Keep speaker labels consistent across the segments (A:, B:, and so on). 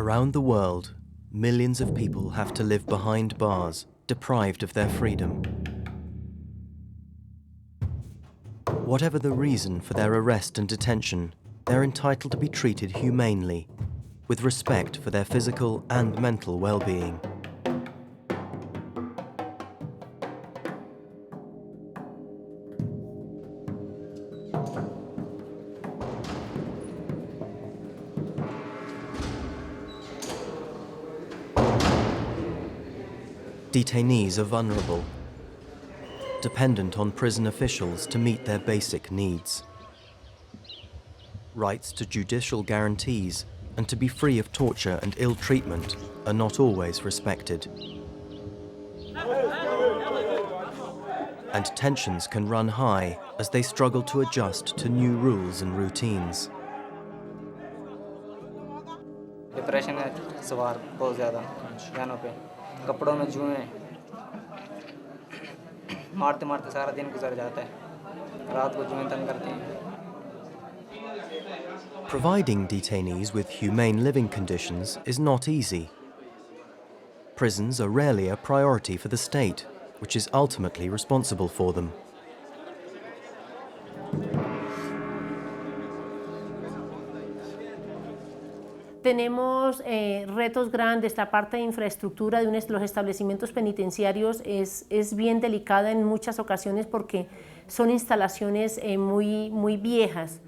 A: Around the world, millions of people have to live behind bars, deprived of their freedom. Whatever the reason for their arrest and detention, they're entitled to be treated humanely, with respect for their physical and mental well-being. Detainees are vulnerable, dependent on prison officials to meet their basic needs. Rights to judicial guarantees and to be free of torture and ill treatment are not always respected. And tensions can run high as they struggle to adjust to new rules and routines.
B: Depression है सवार बहुत ज़्यादा जानों पे कपड़ों में जुएं मारते मारते सारा दिन गुजर जाता है रात को जुएं तंग करते हैं.
A: Providing detainees with humane living conditions is not easy. Prisons are rarely a priority for the state, which is ultimately responsible for them.
C: Tenemos retos grandes. La parte de infraestructura de los establecimientos penitenciarios es bien delicada en muchas ocasiones porque son instalaciones muy viejas.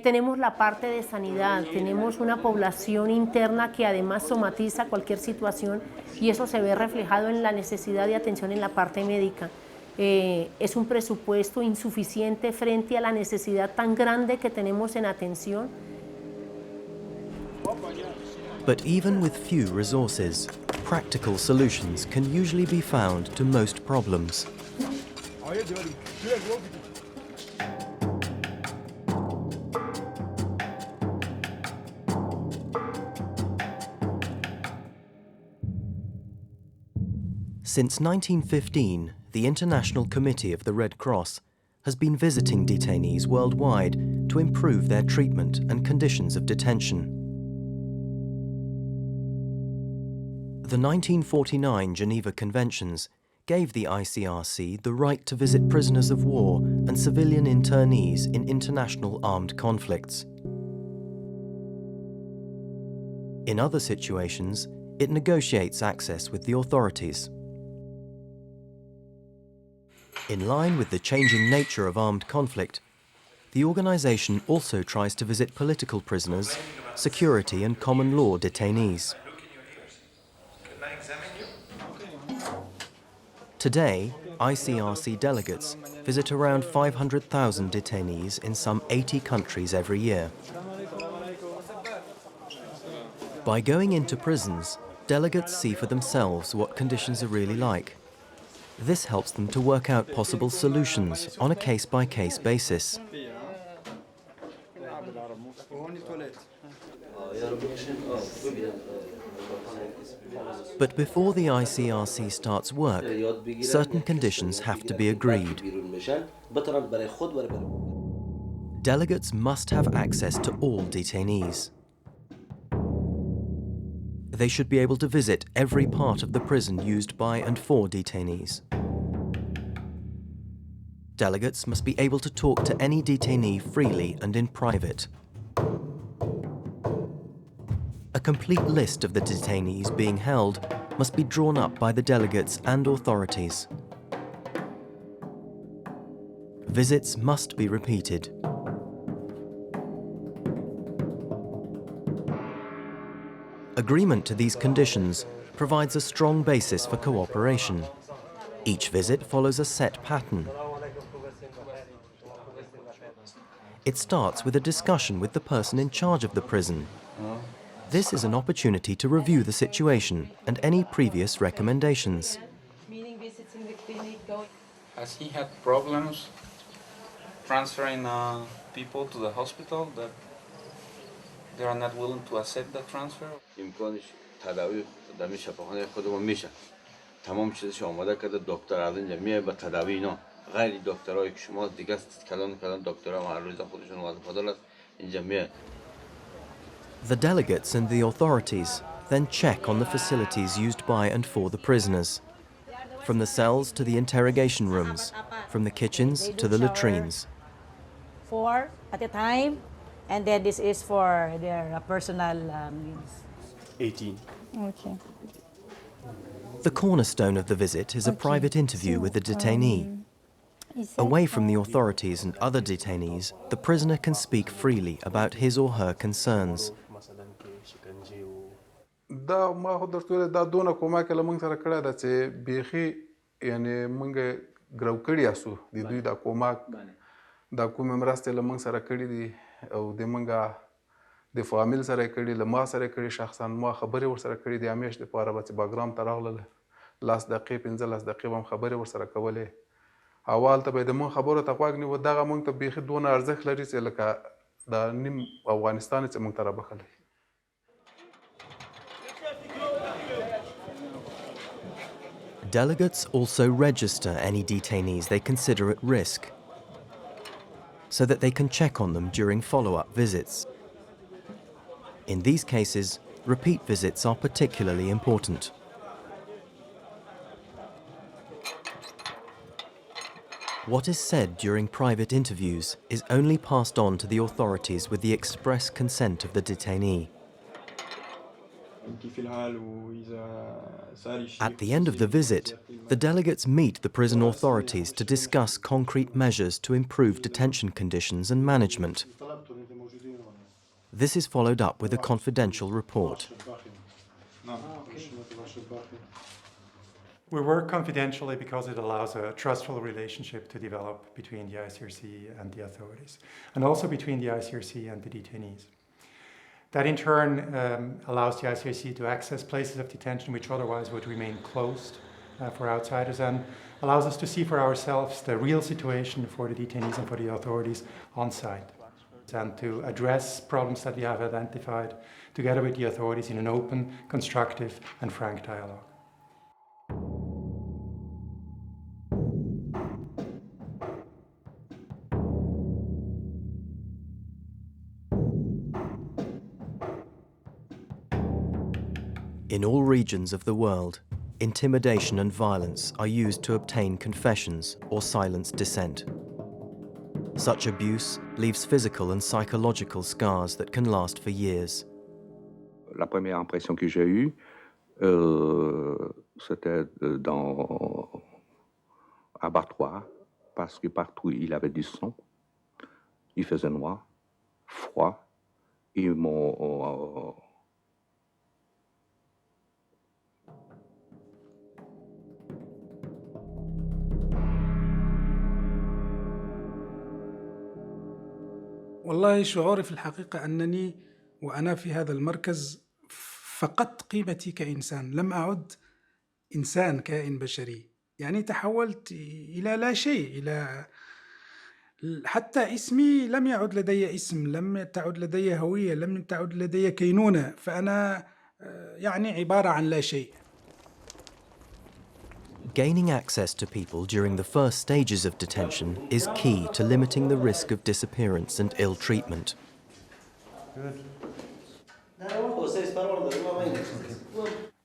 C: Tenemos la parte de sanidad, tenemos una población interna que además somatiza cualquier situación y eso se ve reflejado en la necesidad de atención en la parte médica. Es un presupuesto insuficiente frente a la necesidad tan grande que tenemos en atención.
A: But even with few resources, practical solutions can usually be found to most problems. Since 1915, the International Committee of the Red Cross has been visiting detainees worldwide to improve their treatment and conditions of detention. The 1949 Geneva Conventions gave the ICRC the right to visit prisoners of war and civilian internees in international armed conflicts. In other situations, it negotiates access with the authorities. In line with the changing nature of armed conflict, the organization also tries to visit political prisoners, security and common law detainees. Today, ICRC delegates visit around 500,000 detainees in some 80 countries every year. By going into prisons, delegates see for themselves what conditions are really like. This helps them to work out possible solutions on a case-by-case basis. But before the ICRC starts work, certain conditions have to be agreed. Delegates must have access to all detainees. They should be able to visit every part of the prison used by and for detainees. Delegates must be able to talk to any detainee freely and in private. A complete list of the detainees being held must be drawn up by the delegates and authorities. Visits must be repeated. Agreement to these conditions provides a strong basis for cooperation. Each visit follows a set pattern. It starts with a discussion with the person in charge of the prison. This is an opportunity to review the situation and any previous recommendations.
D: Has he had problems transferring people to the hospital that they are not willing to accept that transfer?
E: امکانش تداوی در شفاخانه خودمون میشه. تمام چیزش آماده کرده دکتر از اینجا میاد با تداوی اینا. غیر دکترای که شما دیگه کلان دکترها هر روز خودشون وظیفه‌دار است اینجا میاد.
A: The delegates and the authorities then check on the facilities used by and for the prisoners, from the cells to the interrogation rooms, from the kitchens to the latrines.
F: 4 at a time, and then this is for their personal needs.
G: 18.
H: Okay.
A: The cornerstone of the visit is a private interview with the detainee. Away from the authorities and other detainees, the prisoner can speak freely about his or her concerns.
I: دا ما خو درته ویل دا دونه کومک له موږ سره کړی ده چې بیخي یعنې موږ ګرو کړي یاستو د دوی دا کومک دا کومې مرستې له موږ سره کړي دي او د موږ د فامیل سره یې کړي له ما سره یې کړي شخصا ما خبرې ورسره کړي دي همیش دپاره به چې باګرام ته راغلل 10 دقیقې 15 دقیقې به هم خبرې ورسره کولې او هلته به یې د موږ خبرو ته غوږ نیوه دغه موږ ته بیخي دونه ارزښت لري چې لکه دا نیم افغانستان چې موږ ته رابخلی.
A: Delegates also register any detainees they consider at risk, so that they can check on them during follow-up visits. In these cases, repeat visits are particularly important. What is said during private interviews is only passed on to the authorities with the express consent of the detainee. At the end of the visit, the delegates meet the prison authorities to discuss concrete measures to improve detention conditions and management. This is followed up with a confidential report.
J: We work confidentially because it allows a trustful relationship to develop between the ICRC and the authorities, and also between the ICRC and the detainees. That in turn allows the ICRC to access places of detention which otherwise would remain closed for outsiders, and allows us to see for ourselves the real situation for the detainees and for the authorities on site, and to address problems that we have identified together with the authorities in an open, constructive and frank dialogue.
A: In all regions of the world, intimidation and violence are used to obtain confessions or silence dissent. Such abuse leaves physical and psychological scars that can last for years.
K: La première impression que j'ai eue, c'était dans abattoir, parce que partout il avait du sang, il faisait noir, froid, ils m'ont
L: والله شعوري في الحقيقة أنني وأنا في هذا المركز فقدت قيمتي كإنسان، لم أعد إنسان كائن بشري، يعني تحولت إلى لا شيء، إلى حتى اسمي لم يعد لدي اسم، لم تعد لدي هوية، لم تعد لدي كينونة، فأنا يعني عبارة عن لا شيء.
A: Gaining access to people during the first stages of detention is key to limiting the risk of disappearance and ill treatment.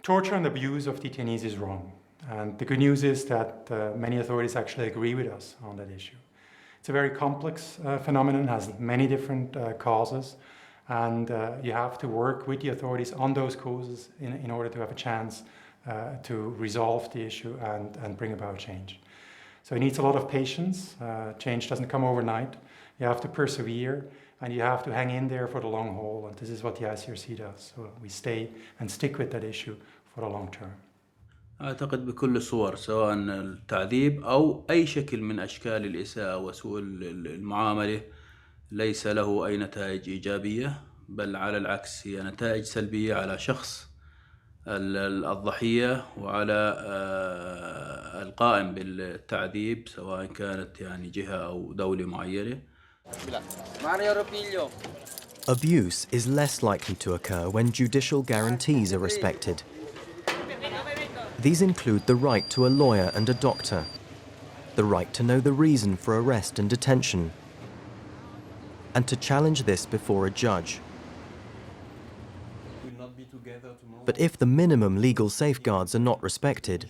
J: Torture and abuse of detainees is wrong. And the good news is that many authorities actually agree with us on that issue. It's a very complex phenomenon, has many different causes, and you have to work with the authorities on those causes in order to have a chance to resolve the issue and bring about change. So it needs a lot of patience. Change doesn't come overnight. You have to persevere, and you have to hang in there for the long haul, and this is what the ICRC does. So we stay and stick with that issue for the long term.
M: أعتقد بكل الصور سواء التعذيب أو أي شكل من أشكال الإساءة وسوء المعاملة ليس له أي نتائج إيجابية، بل على العكس هي نتائج سلبية على شخص الضحية وعلى القائم بالتعذيب سواء كانت يعني جهة أو دولة معينة.
A: Abuse is less likely to occur when judicial guarantees are respected. These include the right to a lawyer and a doctor, the right to know the reason for arrest and detention, and to challenge this before a judge. But if the minimum legal safeguards are not respected,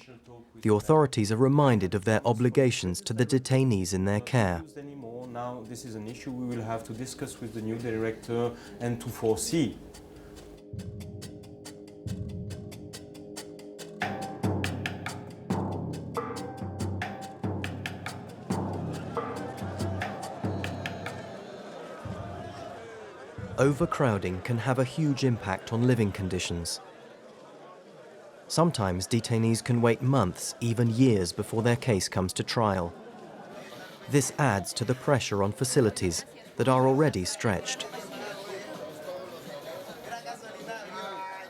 A: the authorities are reminded of their obligations to the detainees in their care.
G: Now this is an issue we will have to discuss with the new director and to foresee.
A: Overcrowding can have a huge impact on living conditions. Sometimes detainees can wait months, even years, before their case comes to trial. This adds to the pressure on facilities that are already stretched.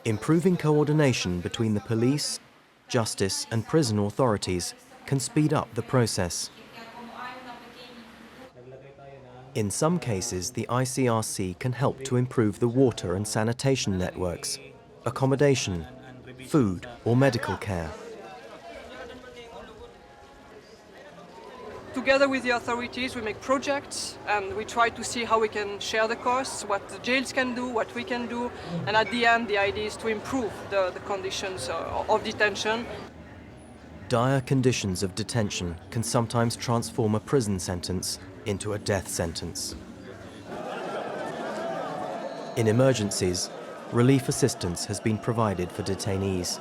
A: Improving coordination between the police, justice and prison authorities can speed up the process. In some cases, the ICRC can help to improve the water and sanitation networks, accommodation, food or medical care.
H: Together with the authorities, we make projects and we try to see how we can share the costs, what the jails can do, what we can do, and at the end the idea is to improve the conditions of detention.
A: Dire conditions of detention can sometimes transform a prison sentence into a death sentence. In emergencies, relief assistance has been provided for detainees.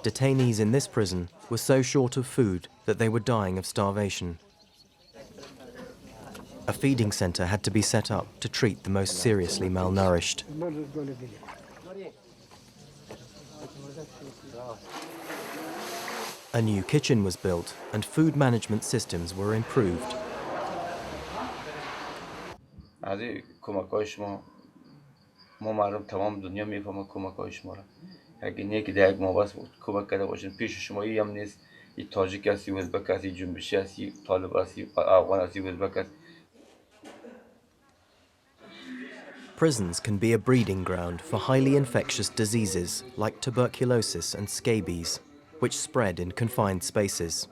A: Detainees in this prison were so short of food that they were dying of starvation. A feeding centre had to be set up to treat the most seriously malnourished. A new kitchen was built and food management systems were improved.
E: از کمک‌های شما ما مردم تمام دنیا میفهمه کمک‌های شما را اگه نیکی در یک مابس کمک کرده باشین پیش شما هم نیست این تاجیک هستی ازبک هستی جنبشی هستی طالب هستی افغان هستی ازبک هستی.
A: Prisons can be a breeding ground for highly infectious diseases like tuberculosis and scabies, which spread in confined spaces.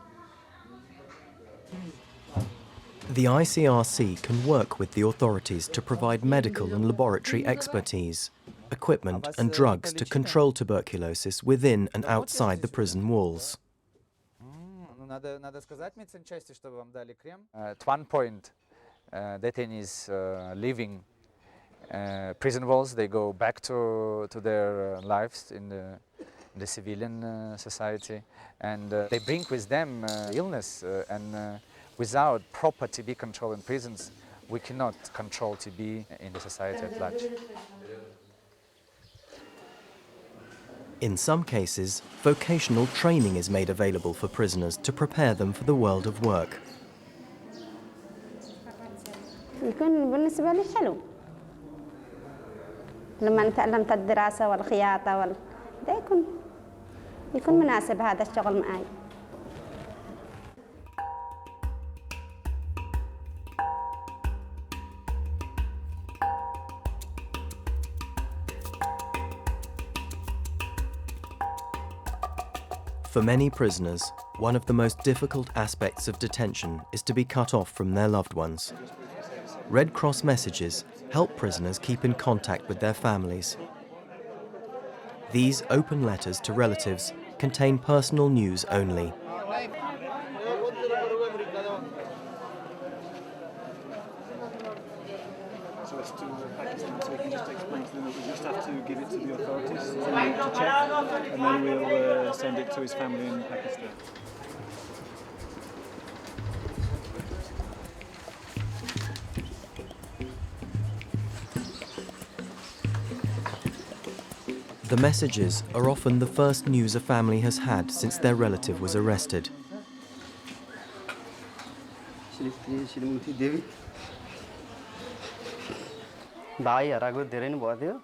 A: The ICRC can work with the authorities to provide medical and laboratory expertise, equipment and drugs to control tuberculosis within and outside the prison walls.
N: At one point, detainees leaving prison walls, they go back to their lives in the civilian society, and they bring with them illness, and without proper TB control in prisons, we cannot control TB in the society at large.
A: In some cases, vocational training is made available for prisoners to prepare them for the world of work.
O: يكون بالنسبة لي حلو لما تعلمت الدراسة والخياطة ده يكون مناسب هذا الشغل معي.
A: For many prisoners, one of the most difficult aspects of detention is to be cut off from their loved ones. Red Cross messages help prisoners keep in contact with their families. These open letters to relatives contain personal news only.
P: So it's to Pakistan, so we can just explain to them that we just have to give it to the authorities to check, and then we'll send it to his family in Pakistan.
A: The messages are often the first news a family has had since their relative was arrested.
Q: भाइ हराएको धेरै नै भयो थियो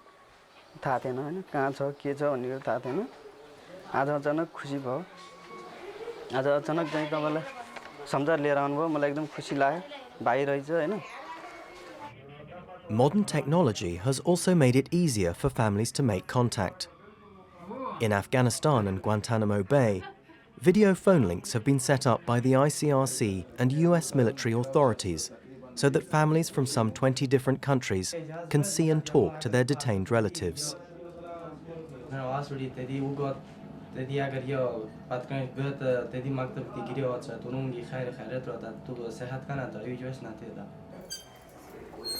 Q: थाहा थिएन हैन कहाँ छ के छ भन्ने कुरा थाहा थिएन आज अचानक खुसी भयो आज अचानक चाहिँ तपाईलाई सम्झाएर लिएर आउनु भयो मलाई एकदम खुसी लाग्यो भाइ रहेछ हैन.
A: Modern technology has also made it easier for families to make contact. In Afghanistan and Guantanamo Bay, video phone links have been set up by the ICRC and US military authorities so that families from some 20 different countries can see and talk to their detained relatives.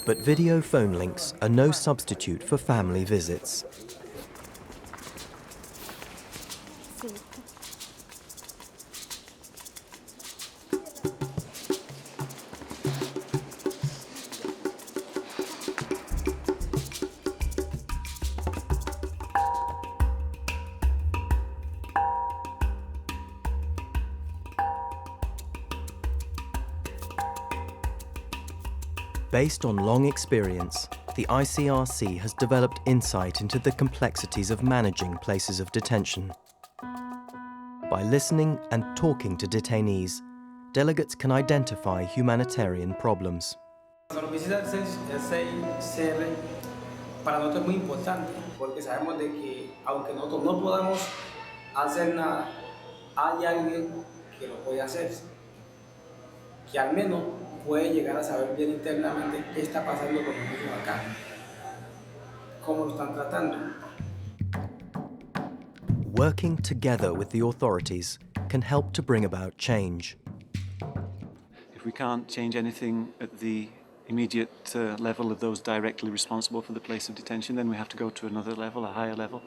A: But video phone links are no substitute for family visits. Based on long experience, the ICRC has developed insight into the complexities of managing places of detention. By listening and talking to detainees, delegates can identify humanitarian problems.
R: La visita del ICR para nosotros es muy importante porque sabemos de que aunque nosotros no podamos hacer nada, hay alguien que lo puede hacer, que al menos puede llegar a saber bien internamente qué está pasando con nosotros acá, cómo lo están tratando.
A: Working together with the authorities can help to bring about change.
P: If we can't change anything at the immediate level of those directly responsible for the place of detention, then we have to go to another level, a higher level.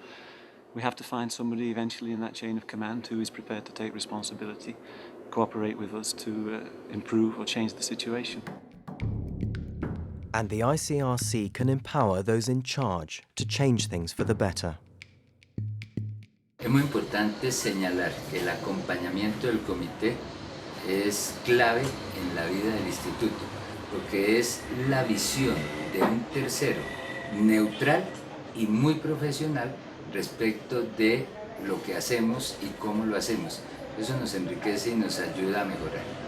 P: We have to find somebody eventually in that chain of command who is prepared to take responsibility, cooperate with us to improve or change the situation.
A: And the ICRC can empower those in charge to change things for the better.
S: Es muy importante señalar que el acompañamiento del comité es clave en la vida del instituto, porque es la visión de un tercero neutral y muy profesional respecto de lo que hacemos y cómo lo hacemos. Eso nos enriquece y nos ayuda a mejorar.